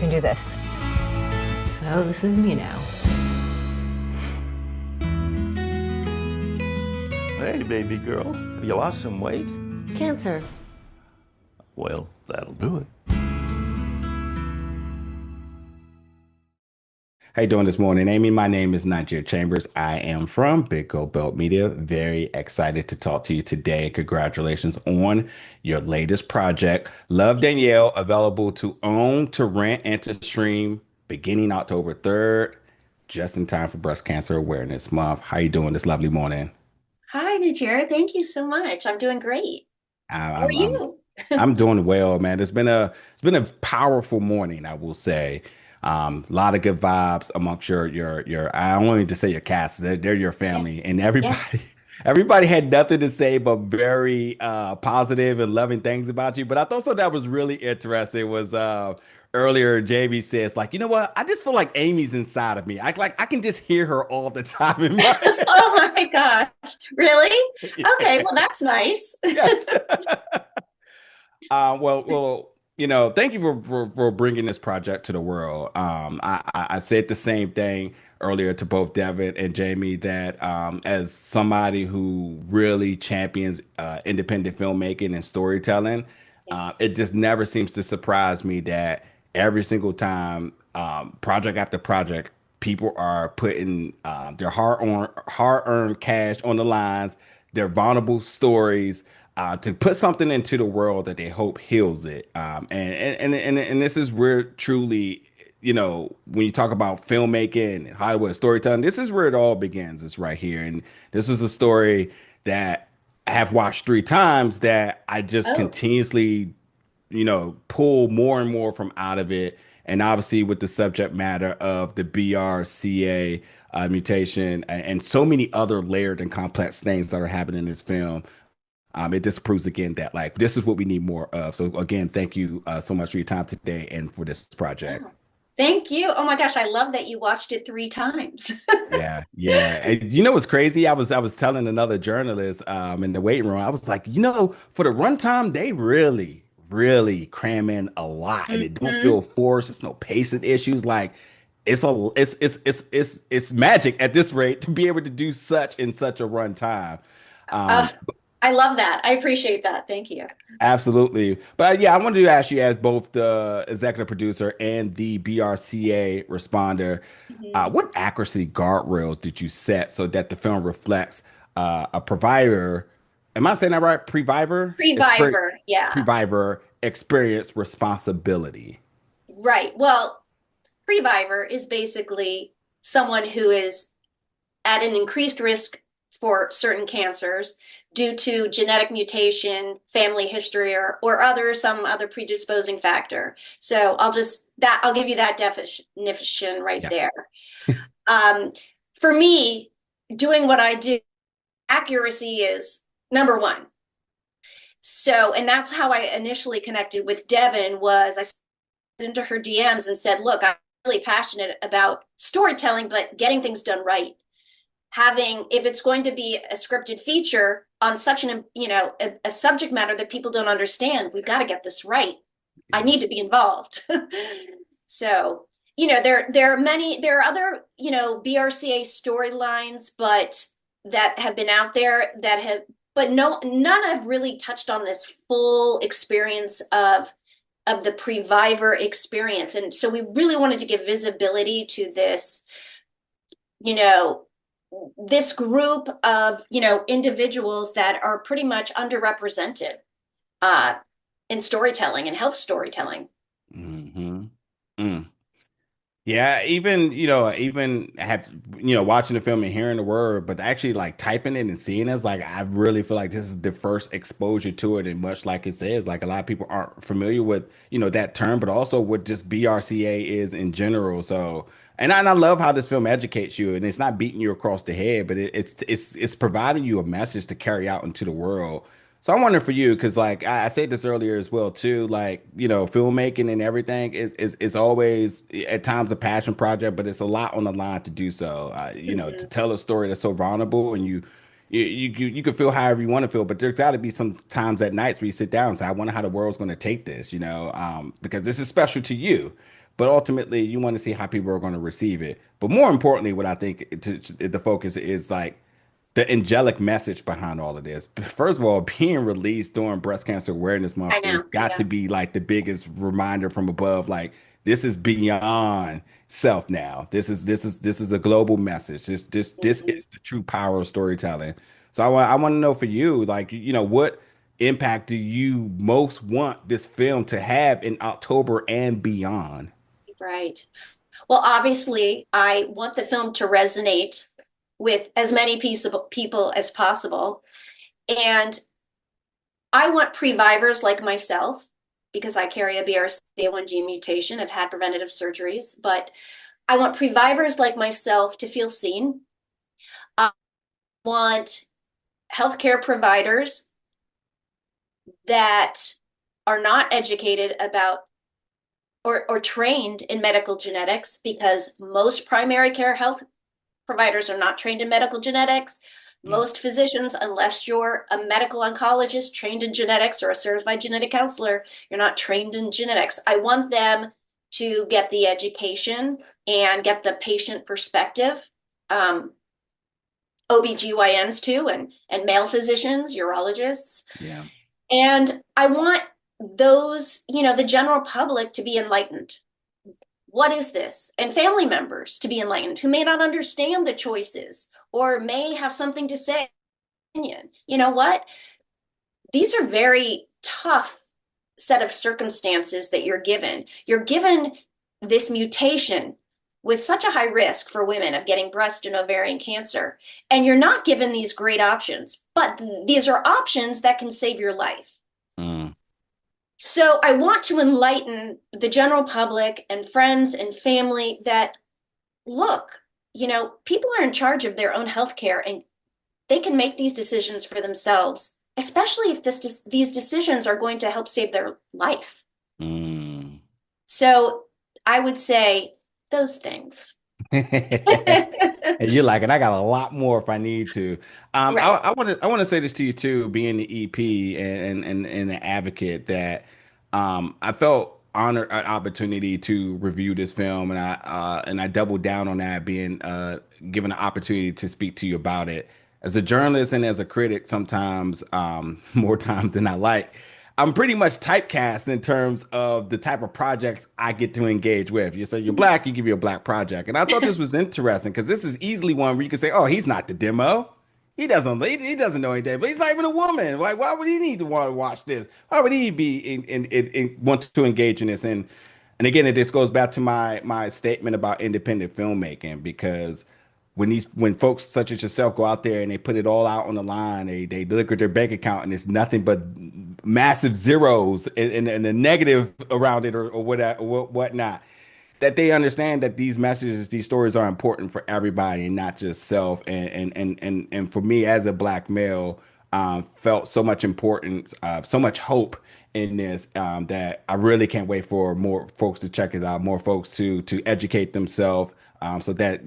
can do this. So this is me now. Hey, baby girl, have you lost some weight? Cancer. Well, that'll do it. How you doing this morning, Amy? My name is Nigeria Chambers. I am from Big Gold Belt Media. Very excited to talk to you today. Congratulations on your latest project, Love Danielle, available to own, to rent, and to stream beginning October 3rd, just in time for Breast Cancer Awareness Month. How you doing this lovely morning? Hi, Najira. Thank you so much. I'm doing great. I- How are I'm I'm you? I'm doing well, man. It's been a powerful morning, I will say. A lot of good vibes amongst your I don't want to say your cast. They're your Yeah, family, and yeah. everybody had nothing to say but very positive and loving things about you. But I thought something that was really interesting was earlier Jamie says, like, you know what? I just feel like Amy's inside of me. I can just hear her all the time in my Oh my gosh. Really? Okay, yeah. well, that's nice. Yes. Thank you for bringing this project to the world. I said the same thing earlier to both Devin and Jamie that as somebody who really champions independent filmmaking and storytelling, Yes. it just never seems to surprise me that every single time, project after project, people are putting their hard-earned cash on the lines, their vulnerable stories to put something into the world that they hope heals it. And this is where truly, when you talk about filmmaking and Hollywood storytelling, this is where it all begins. It's right here. And this was a story that I have watched three times that I just Oh, continuously, pull more and more from out of it. And obviously, with the subject matter of the BRCA mutation and so many other layered and complex things that are happening in this film, it just proves again that like this is what we need more of. So again, thank you so much for your time today and for this project. oh. Thank you. Oh my gosh, I love that you watched it three times. Yeah, yeah. And you know what's crazy? I was telling another journalist in the waiting room, I was like, for the runtime, they really, really cram in a lot and it don't feel Mhm. forced. It's no pacing issues. Like it's magic at this rate to be able to do such in such a runtime. Uh, Um, I love that. I appreciate that. Thank you. Absolutely. But yeah, I wanted to ask you as both the executive producer and the BRCA responder, Mhm. what accuracy guardrails did you set so that the film reflects a provider, am I saying that right? Previvor? Experience, Previvor. Yeah. previvor experience responsibility. Right. Well, previvor is basically someone who is at an increased risk for certain cancers due to genetic mutation, family history, or some other predisposing factor. So I'll give you that definition right Yeah. there. Um, for me, doing what I do, accuracy is number one. So, and that's how I initially connected with Devin was I slid into her DMs and said, look, I'm really passionate about storytelling, but getting things done right. Having, if it's going to be a scripted feature on such a subject matter that people don't understand, we've got to get this right. I Yeah. need to be involved. So, there are other, BRCA storylines, but that have been out there that have, but no, none have really touched on this full experience of the previvor experience. And so we really wanted to give visibility to you know, this group of, individuals that are pretty much underrepresented uh, in storytelling and health storytelling. Hmm. Yeah, even have watching the film and hearing the word, but actually like typing it and seeing it, it's like I really feel like this is the first exposure to it, and much like it says, like a lot of people aren't familiar with that term, but also what just BRCA is in general. So, and I love how this film educates you, and it's not beating you across the head, but it's providing you a message to carry out into the world. So I'm wondering for you, because like I said this earlier as well too, like filmmaking and everything is always at times a passion project, but it's a lot on the line to do so. To Mhm. tell a story that's so vulnerable and you can feel however you want to feel, but there's got to be some times at nights where you sit down and say, I wonder how the world's going to take this, because this is special to you. but ultimately you want to see how people are going to receive it. But more importantly, what I think the focus is like the angelic message behind all of this. First of all, being released during Breast Cancer Awareness Month I is know. got to be like the biggest reminder from above. Like this is beyond self now. This is a global message. This Mhm. is the true power of storytelling. So I want to know for you, like what impact do you most want this film to have in October and beyond? Right. Well, obviously, I want the film to resonate with as many people as possible. And I want previvors like myself, because I carry a BRCA1 gene mutation, I've had preventative surgeries, but I want previvors like myself to feel seen. I want healthcare providers that are not educated about or trained in medical genetics, because most primary care health providers are not trained in medical genetics. Mm. Most physicians, unless you're a medical oncologist trained in genetics or a certified genetic counselor, you're not trained in genetics. I want them to get the education and get the patient perspective. Um, OBGYNs too, and male physicians, urologists. Yeah. And I want those, the general public to be enlightened. What is this? And family members to be enlightened who may not understand the choices or may have something to say. You know what? These are very tough set of circumstances that you're given. You're given this mutation with such a high risk for women of getting breast and ovarian cancer, and you're not given these great options, but these are options that can save your life. Mm. So I want to enlighten the general public and friends and family that, look, people are in charge of their own healthcare and they can make these decisions for themselves, especially if these decisions are going to help save their life. Mm. So I would say those things. And you're like, and I got a lot more if I need to. Right. I want to say this to you too, being the EP and an advocate, that I felt honored an opportunity to review this film, and I doubled down on that, being given an opportunity to speak to you about it. As a journalist and as a critic, sometimes more times than I like, I'm pretty much typecast in terms of the type of projects I get to engage with. You say you're black, you give you a black project. And I thought this was interesting because this is easily one where you can say, oh, he's not the demo. He doesn't know anything, but he's not even a woman. Like, why would he need to want to watch this? Why would he be want to engage in this? And again, this goes back to my statement about independent filmmaking, because when folks such as yourself go out there and they put it all out on the line, they look at their bank account and it's nothing but massive zeros and a negative around it, or whatnot, that they understand that these messages, these stories are important for everybody and not just self. And for me as a black male, felt so much importance, so much hope in this, that I really can't wait for more folks to check it out, more folks to educate themselves, so that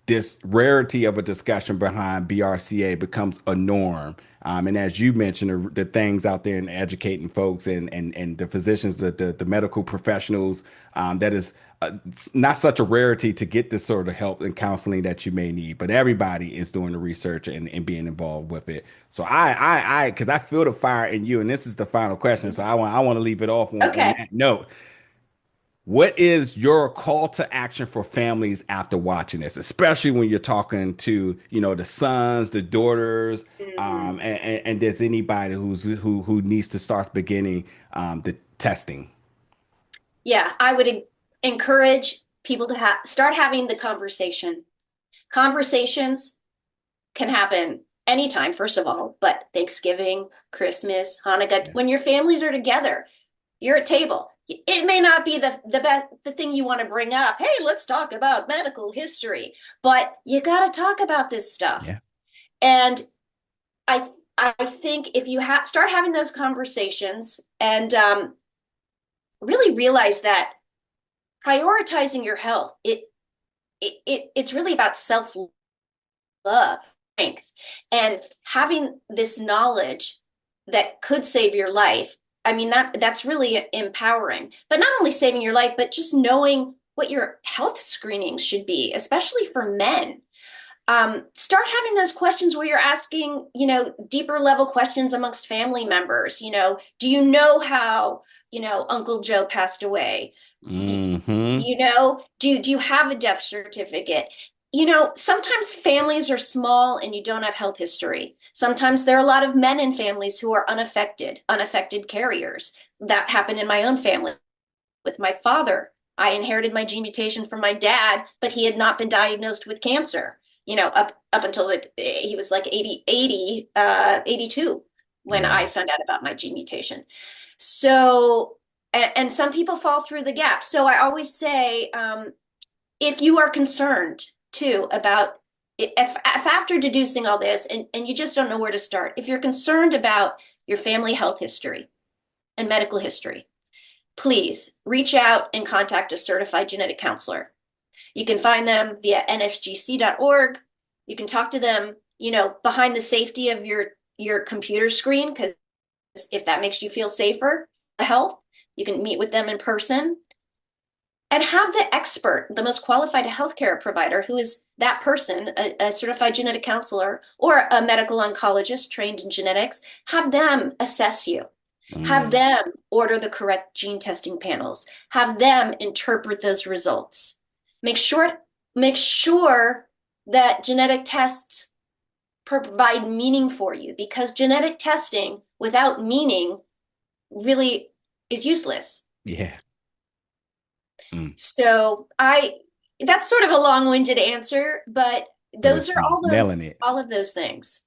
this rarity of a discussion behind BRCA becomes a norm. And as you mentioned, the things out there and educating folks and the physicians, the medical professionals, that is it's not such a rarity to get this sort of help and counseling that you may need. But everybody is doing the research and being involved with it. So because I feel the fire in you, and this is the final question. So I want to leave it off on Okay. that note. What is your call to action for families after watching this, especially when you're talking to, the sons, the daughters, Mhm. and there's anybody who needs to start beginning the testing? Yeah, I would encourage people to start having the conversation. Conversations can happen anytime, first of all, but Thanksgiving, Christmas, Hanukkah, Yeah. when your families are together, you're at table. It may not be the thing you want to bring up. Hey, let's talk about medical history, but you got to talk about this stuff. Yeah. And I think if you start having those conversations and really realize that prioritizing your health, it's really about self love, strength, and having this knowledge that could save your life. I mean, that's really empowering. But not only saving your life, but just knowing what your health screenings should be, especially for men. Start having those questions where you're asking, deeper level questions amongst family members. Do you know how, Uncle Joe passed away? Hmm. Do you have a death certificate? Sometimes families are small and you don't have health history. Sometimes there are a lot of men in families who are unaffected carriers. That happened in my own family with my father. I inherited my gene mutation from my dad, but he had not been diagnosed with cancer, up until he was like 82 when Yeah. I found out about my gene mutation. So, and some people fall through the gap. So I always say, if you are concerned too about if after deducing all this and you just don't know where to start, if you're concerned about your family health history and medical history, please reach out and contact a certified genetic counselor. You can find them via nsgc.org. You can talk to them, behind the safety of your computer screen, because if that makes you feel safer, health, you can meet with them in person and have the expert, the most qualified healthcare provider, who is that person, a certified genetic counselor or a medical oncologist trained in genetics, have them assess you. Have Mm. them order the correct gene testing panels. Have them interpret those results. Make sure, make sure that genetic tests provide meaning for you, because genetic testing without meaning really is useless. Yeah. Mm. So that's sort of a long-winded answer, but But those are she's nailing it. all of those things.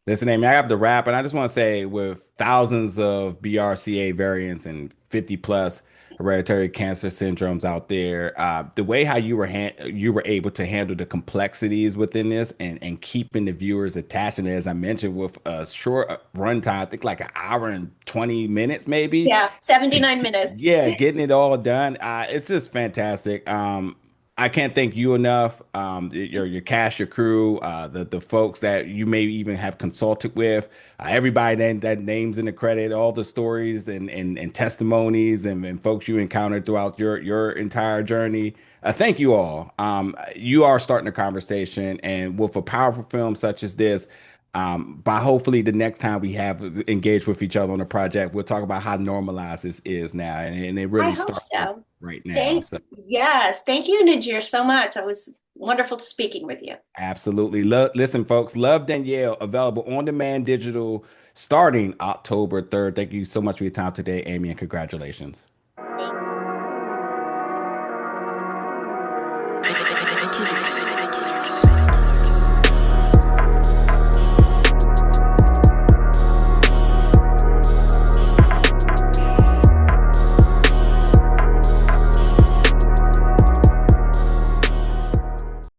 Listen, Amy, I have to wrap, and I just want to say, with thousands of BRCA variants and 50 plus hereditary cancer syndromes out there, the way how you were able to handle the complexities within this and keeping the viewers attached, and as I mentioned, with a short runtime, I think like an hour and 20 minutes, maybe. Yeah, 79 minutes. Yeah, getting it all done. It's just fantastic. I can't thank you enough. Your cast, your crew, the folks that you may even have consulted with, everybody that names in the credit, all the stories and testimonies and folks you encountered throughout your entire journey. Thank you all. You are starting a conversation, and with a powerful film such as this, by hopefully the next time we have engaged with each other on a project, we'll talk about how normalized this is now, and it I really hope starts with so. right now. So. Yes. Thank you, Najir, so much. It was wonderful speaking with you. Absolutely. Listen, folks, Love Danielle, available on demand digital starting October 3rd. Thank you so much for your time today, Amy, and congratulations.